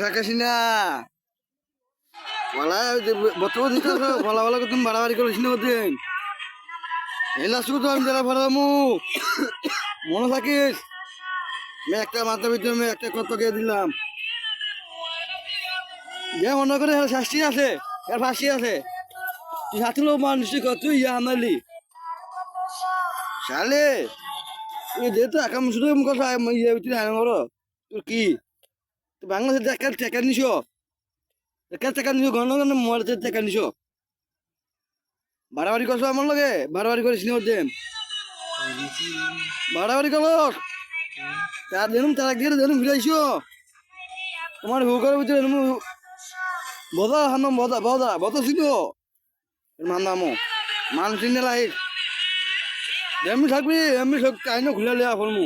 সাকাশি না বলা বর্তমান দিতে বলা বলা তুমি বাড়াবাড়ি করিস না ওদিন এই লাস্টু তো আমি যারা ভাড়ামু মনে থাকিস আমি একটা মাথা ভিতরে আমি একটা কত কে দিলাম যে মনে করে শাস্তি আছে এর ফাঁসি আছে তুই হাতলো মানুষই কত ইয়া আমালি শালে তুই যেহেতু একাম শুধু কথা ইয়ে ভিতরে আয় করো তোর কি তুই বাংলাদেশের টাকা টাকা নিছ টাকা নিছ ঘন ঘন মোবাইলের টাকা নিছ বাড়াবাড়ি করছো আমার লগে বাড়াবাড়ি করিস নি ওর বাড়াবাড়ি করো তার দেখুন তার একদিকে দেখুন ফিরাইছো তোমার হুকারের ভিতরে বদা হাম বদা বদা বদা ছিল নামো মানুষ চিনে লাইক এমনি থাকবি এমনি সব কাহিনী খুলে লিয়া ফলমু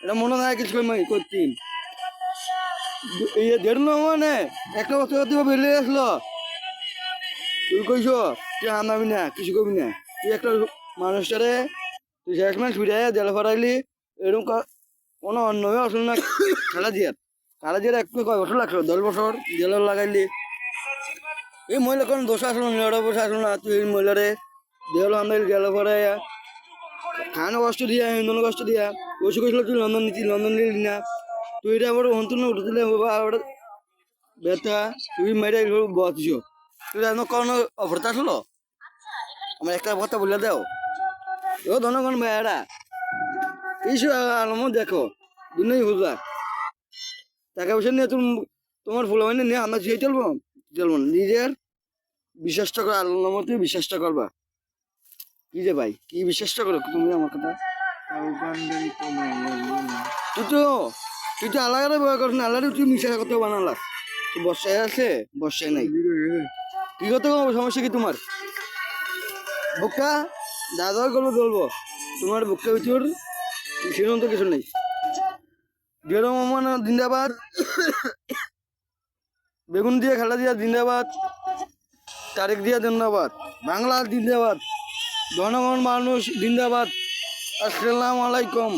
এটা মনে নাই কিছু করতিম দেড় মানে একটা বছর বেরিয়ে আসলো তুই কইস তুই আনাবি না কিছু করবি না তুই একটা মানুষটারে তুই শেষ মাস ফিরাই জেল ফরাইলি এরকম কোনো অন্য আসল না খেলা দিয়ার একটু কয় বছর লাগলো 10 বছর জেলে লাগাইলি এই মহিলা কোনো দোষ আসলো না 11 বছর আসলো না তুই এই মহিলারে দেহল আন্দাইল জেলে ফরাইয়া খানো কষ্ট দিয়া হিন্দন কষ্ট দিয়া ওষু কইছিল তুই লন্ডন নিতি লন্ডন নিলি না তুই এটা আবার হন্তন উঠে দিলে আবার ব্যথা তুই মেরে বসছ তুই জানো কোনো অফরতা আসলো আমার একটা কথা বলে দাও ও ধনগণ ভাইয়ারা এইসব আলম দেখো দুনিয়াই হুজা টাকা পয়সা নিয়ে তোমার ফুল মানে নিয়ে আমরা সেই চলবো নিজের বিশ্বাসটা করো আল্লাহর মধ্যে বিশ্বাসটা করবা কি যে ভাই কি বিশ্বাসটা করো তুমি আমার কথা তুই তো আলাদা বয় করছ না আলাদা তুই মিশা কথা বানালা তুই বর্ষায় আছে বর্ষায় নাই কি কত সমস্যা কি তোমার বুকটা দাদার গল্প বলবো তোমার বুকটা ভিতর সেরকম তো কিছু নেই যেরকম আমার জিন্দাবাদ বেগুন দিয়ে খেলা দিয়া জিন্দাবাদ তারেক দিয়া ধন্যবাদ বাংলা জিন্দাবাদ জনগণ মানুষ জিন্দাবাদ আসসালামু আলাইকুম।